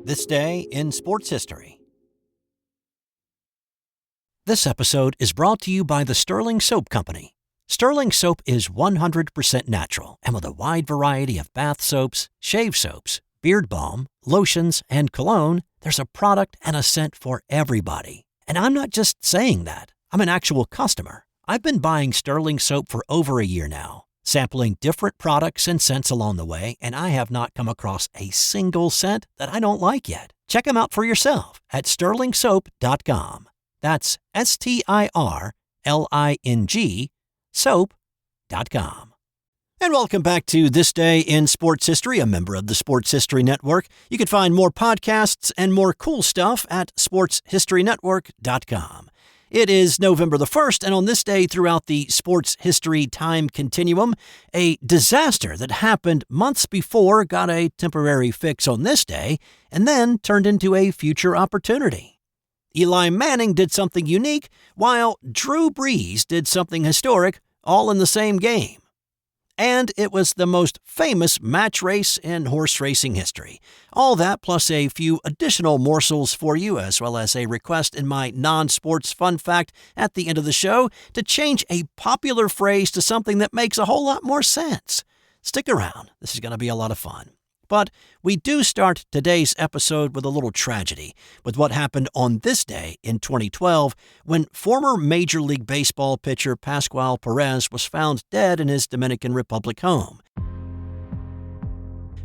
This Day in Sports History. This episode is brought to you by the Sterling Soap Company. Sterling Soap is 100% natural and with a wide variety of bath soaps, shave soaps, beard balm, lotions, and cologne, there's a product and a scent for everybody. And I'm not just saying that. I'm an actual customer. I've been buying Sterling Soap for over a year now, sampling different products and scents along the way, and I have not come across a single scent that I don't like yet. Check them out for yourself at sterlingsoap.com. That's STIRLING soap.com. And welcome back to This Day in Sports History, a member of the Sports History Network. You can find more podcasts and more cool stuff at sportshistorynetwork.com. It is November the 1st, and on this day throughout the sports history time continuum, a disaster that happened months before got a temporary fix on this day and then turned into a future opportunity. Eli Manning did something unique, while Drew Brees did something historic, all in the same game. And it was the most famous match race in horse racing history. All that plus a few additional morsels for you, as well as a request in my non-sports fun fact at the end of the show to change a popular phrase to something that makes a whole lot more sense. Stick around. This is going to be a lot of fun. But we do start today's episode with a little tragedy, with what happened on this day in 2012 when former Major League Baseball pitcher Pascual Perez was found dead in his Dominican Republic home.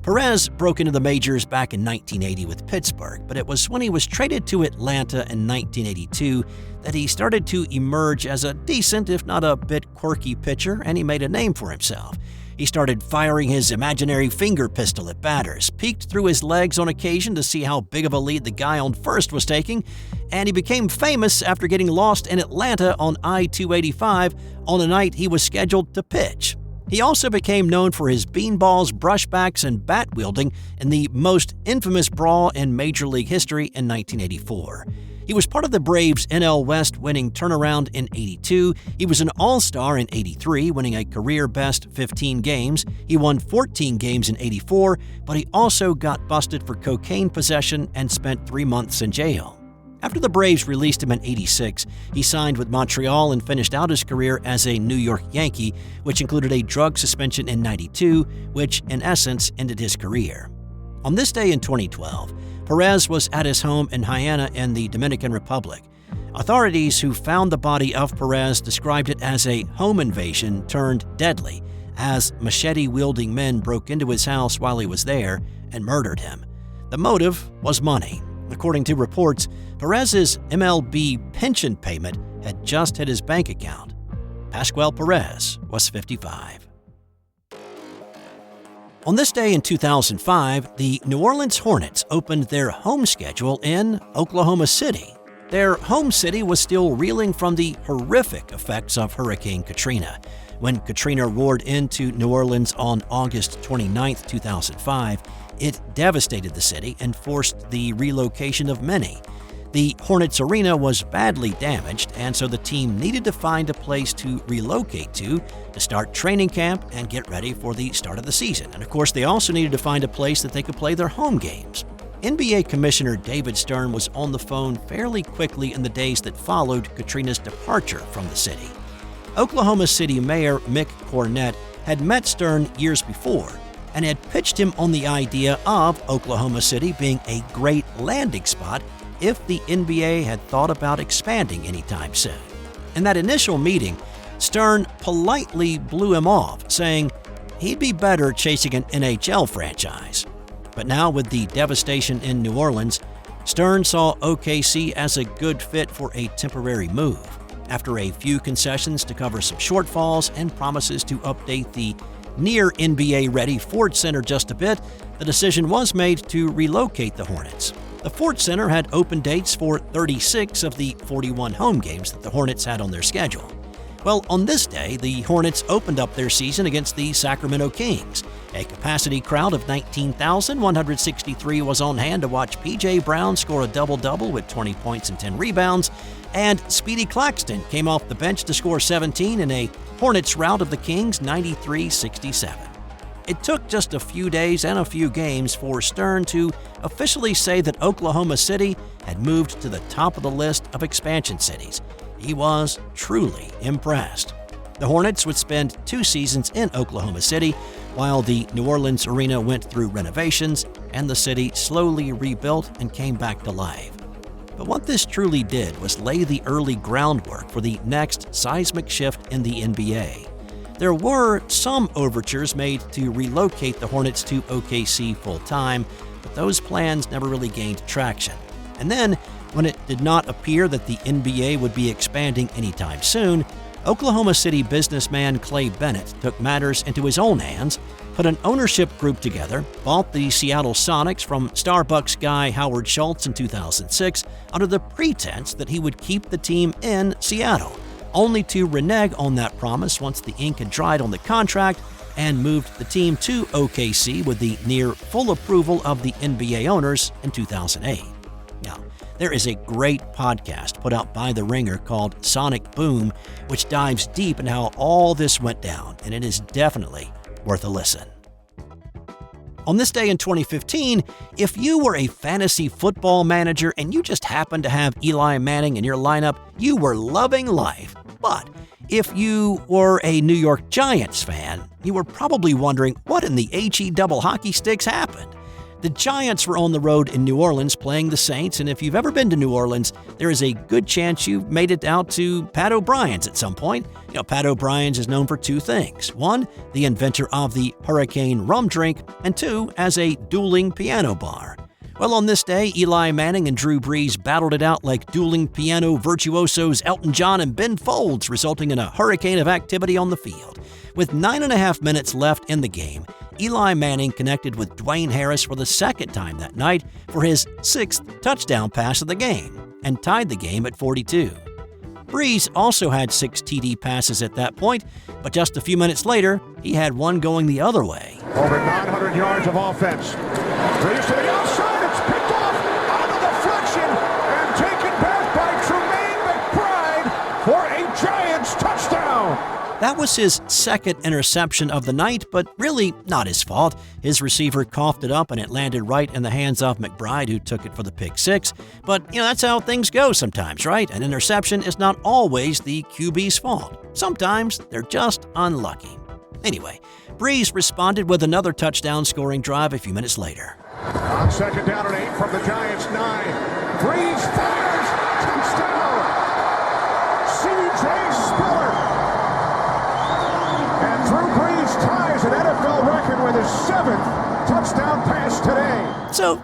Perez broke into the majors back in 1980 with Pittsburgh, but it was when he was traded to Atlanta in 1982 that he started to emerge as a decent, if not a bit quirky pitcher, and he made a name for himself. He started firing his imaginary finger pistol at batters, peeked through his legs on occasion to see how big of a lead the guy on first was taking, and he became famous after getting lost in Atlanta on I-285 on a night he was scheduled to pitch. He also became known for his beanballs, brushbacks, and bat wielding in the most infamous brawl in Major League history in 1984. He was part of the Braves' NL West winning turnaround in 82. He was an All-Star in 83, winning a career-best 15 games. He won 14 games in 84, but he also got busted for cocaine possession and spent 3 months in jail. After the Braves released him in 86, he signed with Montreal and finished out his career as a New York Yankee, which included a drug suspension in 92, which in essence ended his career. On this day in 2012, Perez was at his home in Haena in the Dominican Republic. Authorities who found the body of Perez described it as a home invasion turned deadly, as machete-wielding men broke into his house while he was there and murdered him. The motive was money. According to reports, Perez's MLB pension payment had just hit his bank account. Pascual Perez was 55. On this day in 2005, the New Orleans Hornets opened their home schedule in Oklahoma City. Their home city was still reeling from the horrific effects of Hurricane Katrina. When Katrina roared into New Orleans on August 29, 2005, it devastated the city and forced the relocation of many. The Hornets arena was badly damaged, and so the team needed to find a place to relocate to start training camp and get ready for the start of the season. And of course, they also needed to find a place that they could play their home games. NBA Commissioner David Stern was on the phone fairly quickly in the days that followed Katrina's departure from the city. Oklahoma City Mayor Mick Cornett had met Stern years before and had pitched him on the idea of Oklahoma City being a great landing spot if the NBA had thought about expanding anytime soon. In that initial meeting, Stern politely blew him off, saying he'd be better chasing an NHL franchise. But now with the devastation in New Orleans, Stern saw OKC as a good fit for a temporary move. After a few concessions to cover some shortfalls and promises to update the near NBA-ready Ford Center just a bit, the decision was made to relocate the Hornets. The Ford Center had open dates for 36 of the 41 home games that the Hornets had on their schedule. Well, on this day, the Hornets opened up their season against the Sacramento Kings. A capacity crowd of 19,163 was on hand to watch P.J. Brown score a double-double with 20 points and 10 rebounds, and Speedy Claxton came off the bench to score 17 in a Hornets rout of the Kings 93-67. It took just a few days and a few games for Stern to officially say that Oklahoma City had moved to the top of the list of expansion cities. He was truly impressed. The Hornets would spend 2 seasons in Oklahoma City, while the New Orleans arena went through renovations and the city slowly rebuilt and came back to life. But what this truly did was lay the early groundwork for the next seismic shift in the NBA. There were some overtures made to relocate the Hornets to OKC full-time, but those plans never really gained traction. And then, when it did not appear that the NBA would be expanding anytime soon, Oklahoma City businessman Clay Bennett took matters into his own hands, put an ownership group together, bought the Seattle Sonics from Starbucks guy Howard Schultz in 2006 under the pretense that he would keep the team in Seattle, only to renege on that promise once the ink had dried on the contract and moved the team to OKC with the near full approval of the NBA owners in 2008. Now, there is a great podcast put out by The Ringer called Sonic Boom, which dives deep into how all this went down, and it is definitely worth a listen. On this day in 2015, if you were a fantasy football manager and you just happened to have Eli Manning in your lineup, you were loving life. But if you were a New York Giants fan, you were probably wondering what in the HE double hockey sticks happened. The Giants were on the road in New Orleans playing the Saints, and if you've ever been to New Orleans, there is a good chance you've made it out to Pat O'Brien's at some point. You know, Pat O'Brien's is known for 2 things. 1, the inventor of the Hurricane rum drink, and 2, as a dueling piano bar. Well, on this day, Eli Manning and Drew Brees battled it out like dueling piano virtuosos Elton John and Ben Folds, resulting in a hurricane of activity on the field. With 9.5 minutes left in the game, Eli Manning connected with Dwayne Harris for the second time that night for his 6th touchdown pass of the game and tied the game at 42. Brees also had 6 TD passes at that point, but just a few minutes later, he had one going the other way. Over 900 yards of offense. Brees to the outside. It's picked off on a deflection and taken back by Tremaine McBride for a Giants touchdown. That was his 2nd interception of the night, but really not his fault. His receiver coughed it up and it landed right in the hands of McBride, who took it for the pick 6. But, that's how things go sometimes, right? An interception is not always the QB's fault. Sometimes they're just unlucky. Anyway, Brees responded with another touchdown scoring drive a few minutes later. On 2nd down and 8 from the Giants 9. Brees fires. Touchdown. C.J. Spiller. And Drew Brees ties an NFL record with his 7th touchdown pass today. So,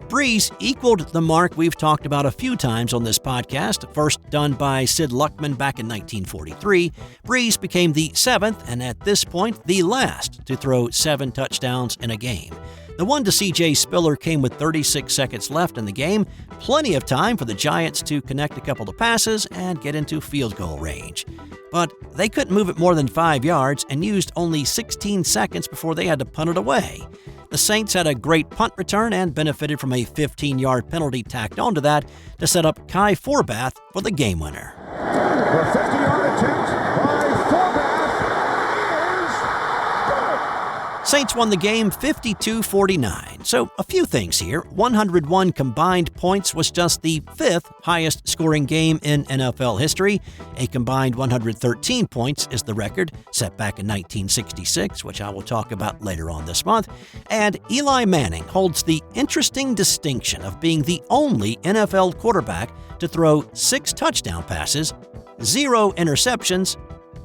Brees equaled the mark we've talked about a few times on this podcast, first done by Sid Luckman back in 1943. Brees became the 7th, and at this point, the last to throw 7 touchdowns in a game. The one to C.J. Spiller came with 36 seconds left in the game, plenty of time for the Giants to connect a couple of passes and get into field goal range. But they couldn't move it more than 5 yards and used only 16 seconds before they had to punt it away. The Saints had a great punt return and benefited from a 15-yard penalty tacked onto that to set up Kai Forbath for the game winner. The 50-yard attempt by Forbath is good. Saints won the game 52-49. So a few things here. 101 combined points was just the 5th highest scoring game in NFL history. A combined 113 points is the record, set back in 1966, which I will talk about later on this month. And Eli Manning holds the interesting distinction of being the only NFL quarterback to throw 6 touchdown passes, 0 interceptions,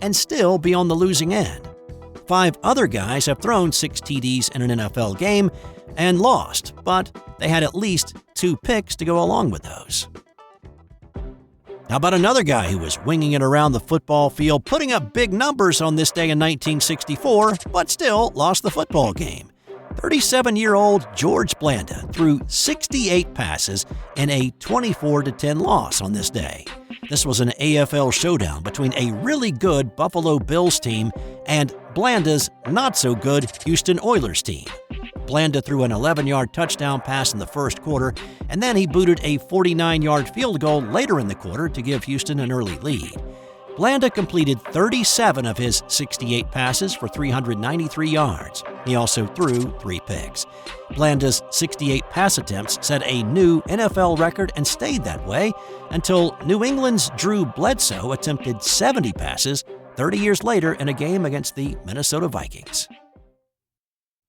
and still be on the losing end. 5 other guys have thrown 6 TDs in an NFL game and lost, but they had at least 2 picks to go along with those. How about another guy who was winging it around the football field, putting up big numbers on this day in 1964, but still lost the football game? 37-year-old George Blanda threw 68 passes in a 24-10 loss on this day. This was an AFL showdown between a really good Buffalo Bills team and Blanda's not-so-good Houston Oilers team. Blanda threw an 11-yard touchdown pass in the first quarter, and then he booted a 49-yard field goal later in the quarter to give Houston an early lead. Blanda completed 37 of his 68 passes for 393 yards. He also threw 3 picks. Blanda's 68 pass attempts set a new NFL record and stayed that way until New England's Drew Bledsoe attempted 70 passes 30 years later in a game against the Minnesota Vikings.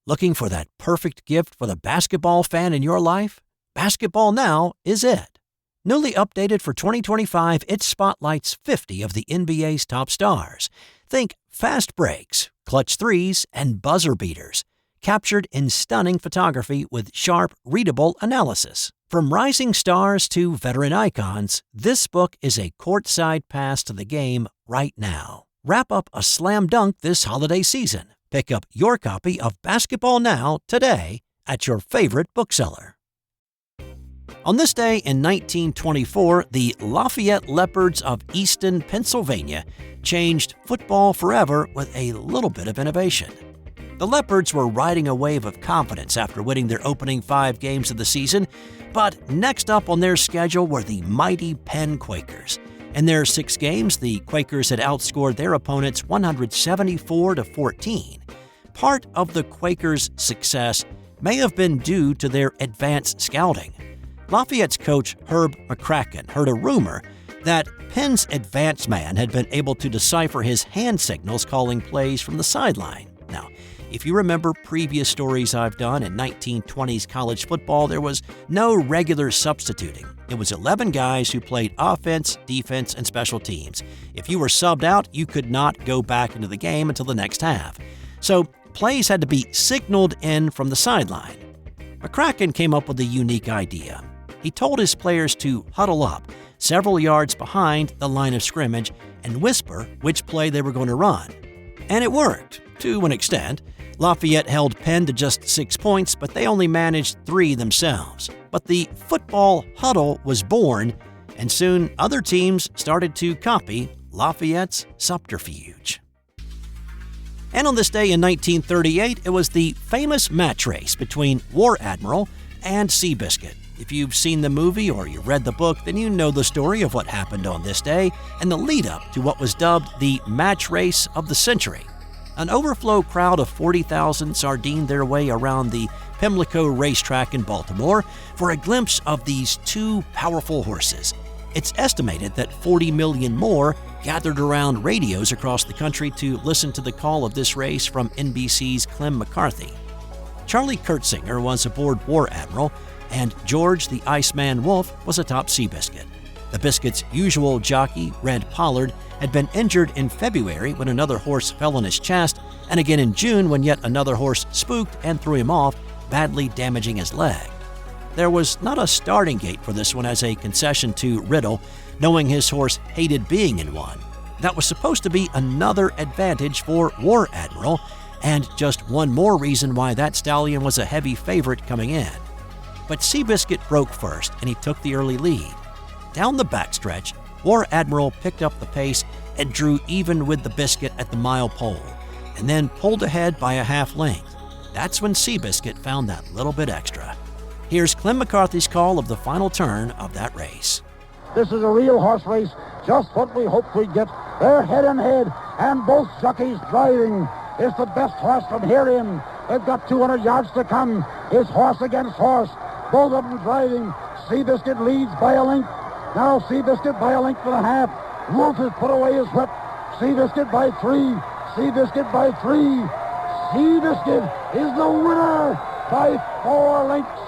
Looking for that perfect gift for the basketball fan in your life? Basketball Now is it. Newly updated for 2025, it spotlights 50 of the NBA's top stars. Think fast breaks, clutch threes, and buzzer beaters, captured in stunning photography with sharp, readable analysis. From rising stars to veteran icons, this book is a courtside pass to the game right now. Wrap up a slam dunk this holiday season. Pick up your copy of Basketball Now today at your favorite bookseller. On this day in 1924, the Lafayette Leopards of Easton, Pennsylvania, changed football forever with a little bit of innovation. The Leopards were riding a wave of confidence after winning their opening 5 games of the season, but next up on their schedule were the mighty Penn Quakers. In their 6 games, the Quakers had outscored their opponents 174-14. Part of the Quakers' success may have been due to their advanced scouting. Lafayette's coach, Herb McCracken, heard a rumor that Penn's advanced man had been able to decipher his hand signals calling plays from the sideline. Now, if you remember previous stories I've done in 1920s college football, there was no regular substituting. It was 11 guys who played offense, defense, and special teams. If you were subbed out, you could not go back into the game until the next half. So plays had to be signaled in from the sideline. McCracken came up with a unique idea. He told his players to huddle up several yards behind the line of scrimmage and whisper which play they were going to run. And it worked, to an extent. Lafayette held Penn to just 6 points, but they only managed 3 themselves. But the football huddle was born, and soon other teams started to copy Lafayette's subterfuge. And on this day in 1938, it was the famous match race between War Admiral and Seabiscuit. If you've seen the movie or you read the book, then you know the story of what happened on this day and the lead-up to what was dubbed the match race of the century. An overflow crowd of 40,000 sardined their way around the Pimlico racetrack in Baltimore for a glimpse of these 2 powerful horses. It's estimated that 40 million more gathered around radios across the country to listen to the call of this race from NBC's Clem McCarthy. Charlie Kurtzinger was aboard War Admiral, and George the Iceman Wolf was atop Seabiscuit. The Biscuit's usual jockey, Red Pollard, had been injured in February when another horse fell on his chest, and again in June when yet another horse spooked and threw him off, badly damaging his leg. There was not a starting gate for this one as a concession to Riddle, knowing his horse hated being in one. That was supposed to be another advantage for War Admiral, and just one more reason why that stallion was a heavy favorite coming in. But Seabiscuit broke first, and he took the early lead. Down the backstretch, War Admiral picked up the pace and drew even with the Biscuit at the mile pole, and then pulled ahead by a half length. That's when Seabiscuit found that little bit extra. Here's Clem McCarthy's call of the final turn of that race. This is a real horse race, just what we hoped we'd get. They're head and head, and both jockeys driving. It's the best horse from here in. They've got 200 yards to come. It's horse against horse. Both of them driving. Seabiscuit leads by a length. Now Seabiscuit by a length and a half. Wolf has put away his whip. Seabiscuit by 3. Seabiscuit by 3. Seabiscuit is the winner by 4 lengths.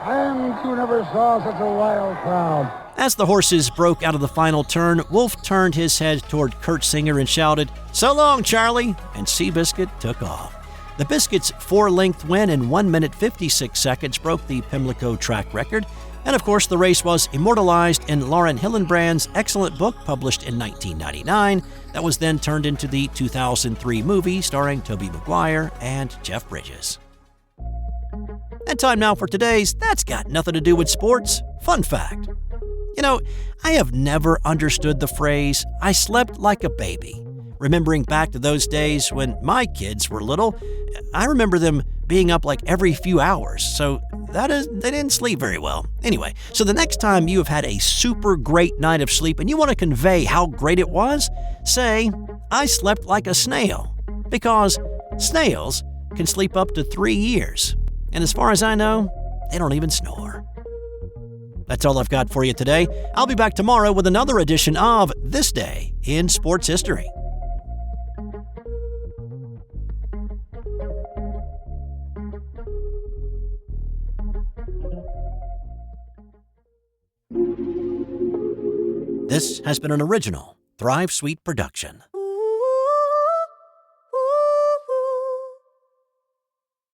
And you never saw such a wild crowd. As the horses broke out of the final turn, Wolf turned his head toward Kurtzinger and shouted, "So long, Charlie!" and Seabiscuit took off. The Biscuit's 4-length win in 1 minute 56 seconds broke the Pimlico track record, and of course the race was immortalized in Lauren Hillenbrand's excellent book published in 1999 that was then turned into the 2003 movie starring Tobey Maguire and Jeff Bridges. And time now for today's That's Got Nothing to Do with Sports fun fact. You know, I have never understood the phrase, "I slept like a baby." Remembering back to those days when my kids were little, I remember them being up like every few hours, so they didn't sleep very well. Anyway, so the next time you have had a super great night of sleep and you want to convey how great it was, say, "I slept like a snail," because snails can sleep up to 3 years. And as far as I know, they don't even snore. That's all I've got for you today. I'll be back tomorrow with another edition of This Day in Sports History. This has been an original Thrive Suite production.